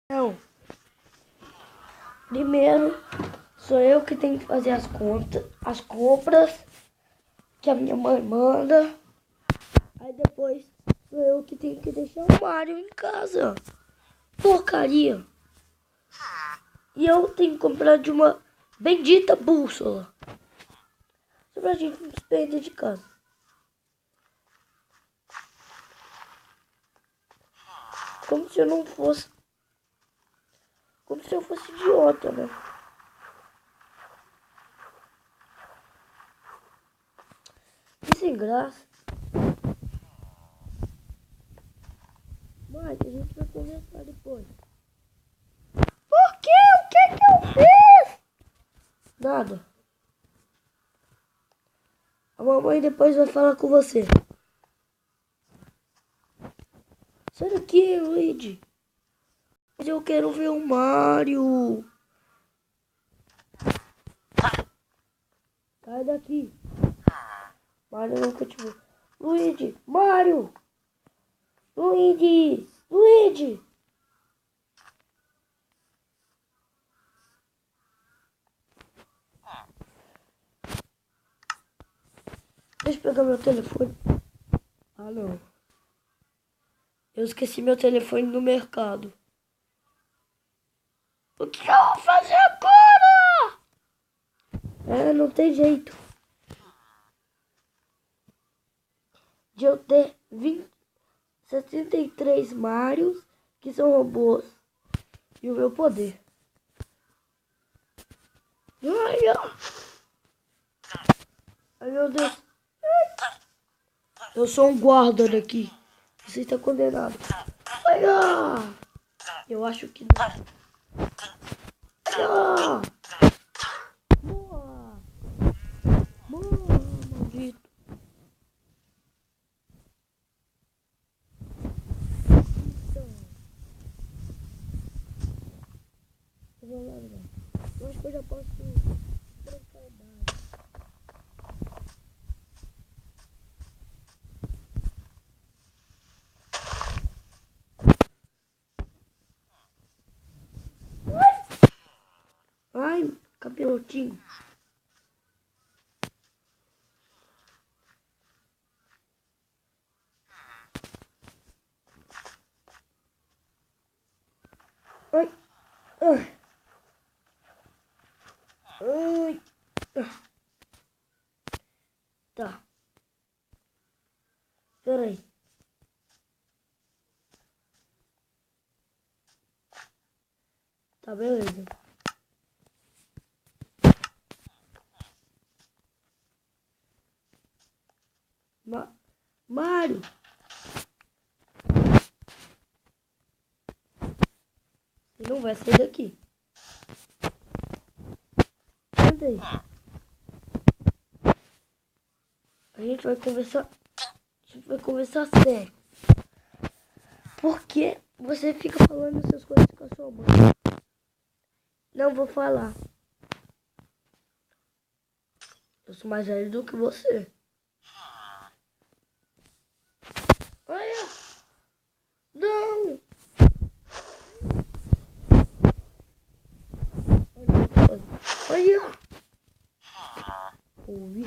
Não, primeiro sou eu que tenho que fazer as compras que a minha mãe manda. Aí depois sou eu que tenho que deixar o Mario em casa. Porcaria. E eu tenho que comprar de uma bendita bússola. Só pra gente não se perder de casa. Como se eu não fosse. Como se eu fosse idiota, né? Que sem graça. Mas a gente vai conversar depois. Por quê? O que eu fiz? Nada. A mamãe depois vai falar com você. Sai daqui, Luigi. Mas eu quero ver o Mario. Sai daqui. Mario nunca te viu. Luigi, Mario. Luigi, Luigi. Deixa eu pegar meu telefone. Ah, não. Eu esqueci meu telefone no mercado. O que eu vou fazer agora? Não tem jeito. De eu ter 63 Marios, que são robôs. E o meu poder. Ai, ai, meu Deus. Eu sou um guarda daqui. Você está condenado. Ai, eu acho que não. Ai, boa. Boa, maldito. Então, eu vou lá, né? Eu acho que eu já posso trocar a idade. Ai, capirotinho. Ai, ai, ai. Tá. Peraí. Tá, beleza. Mário. Você não vai sair daqui. Senta aí. A gente vai conversar. A gente vai conversar sério. Por que você fica falando essas coisas com a sua mãe? Não vou falar. Eu sou mais velho do que você. Olha! Não! Olha! Ouvi.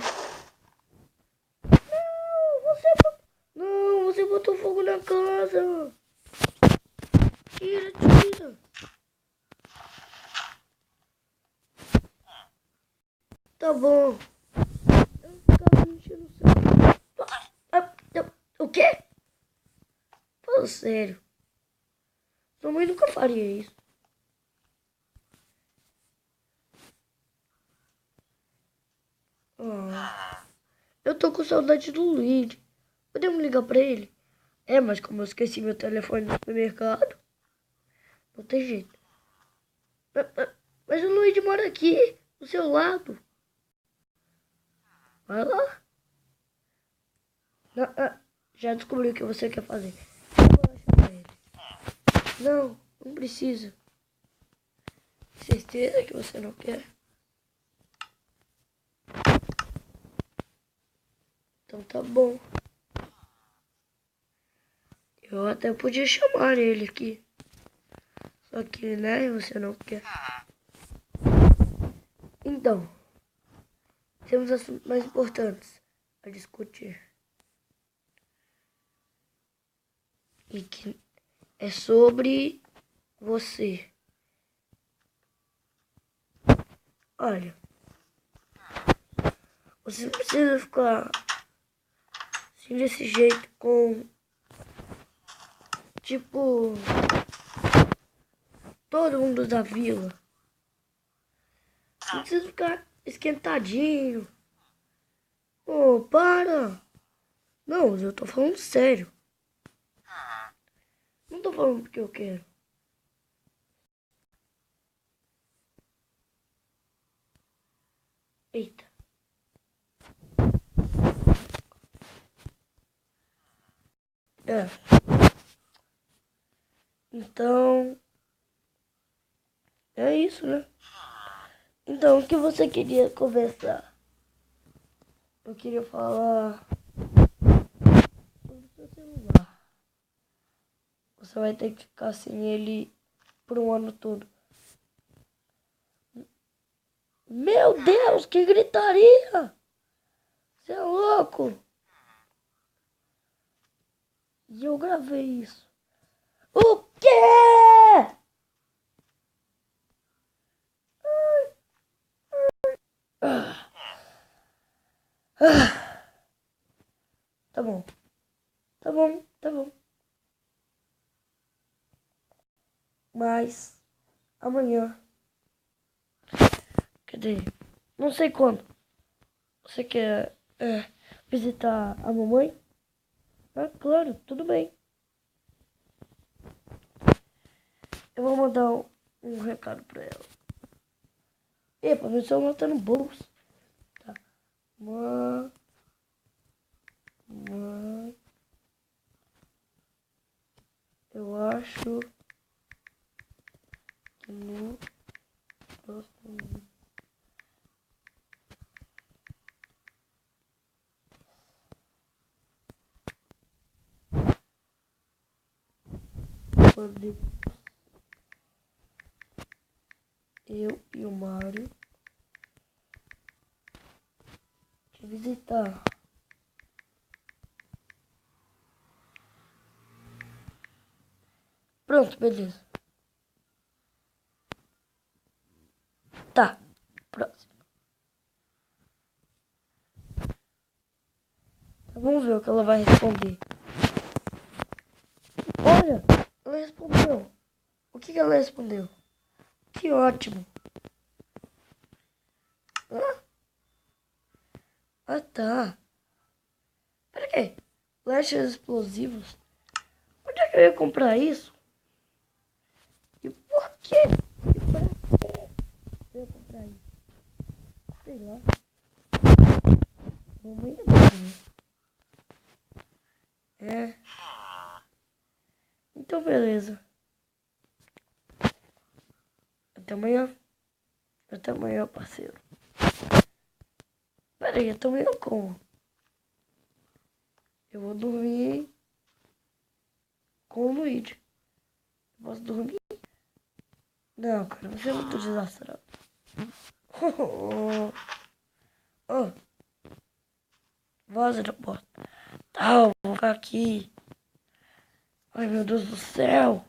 Não, você botou fogo na casa. Tira, tira. Tá bom. Eu ficava mexendo no seu. O quê? Fala sério. Sua mãe nunca faria isso. Eu tô com saudade do Luigi. Podemos ligar pra ele? Mas como eu esqueci meu telefone no supermercado, não tem jeito. Mas o Luigi mora aqui, do seu lado. Vai lá. Já descobri o que você quer fazer. Eu vou lá chamar ele. Não, não precisa. Certeza que você não quer? Então tá bom. Eu até podia chamar ele aqui. Só que, né, você não quer. Então, temos assuntos mais importantes a discutir. E que é sobre você. Olha, você não precisa ficar assim desse jeito com, tipo, todo mundo da vila. Não precisa ficar esquentadinho. Oh, para! Não, eu tô falando sério. Não tô falando porque eu quero. Eita. É. Então, é isso, né? Então, o que você queria conversar? Eu queria falar sobre o seu celular. Você vai ter que ficar sem ele por um ano todo. Meu Deus, que gritaria! Você é louco! E eu gravei isso. O quê? Ah, ah, tá bom, tá bom, tá bom. Mas amanhã, quer dizer, não sei quando. Você quer visitar a mamãe? Ah, claro, tudo bem. Eu vou mandar um recado pra ela. Epa, meu celular tá no bolso. Tá. Mãe, eu acho que no próximo podemos eu e o Mário te visitar. Pronto, beleza. Tá, próximo. Vamos ver o que ela vai responder. Olha, ela respondeu. O que ela respondeu? Que ótimo. Hã? Ah, tá. Pera aí. Flechas explosivos? Onde é que eu ia comprar isso? E por quê? E pra quê eu ia comprar isso? Sei lá. Mamãe é doida, né? É. Então, beleza. Até amanhã. Até amanhã, parceiro. Pera aí, até amanhã como? Eu vou dormir com o Luigi. Posso dormir? Não, cara, você é muito desastrado. Oh, vaza da porta. Tá, eu vou ficar aqui. Ai, meu Deus do céu.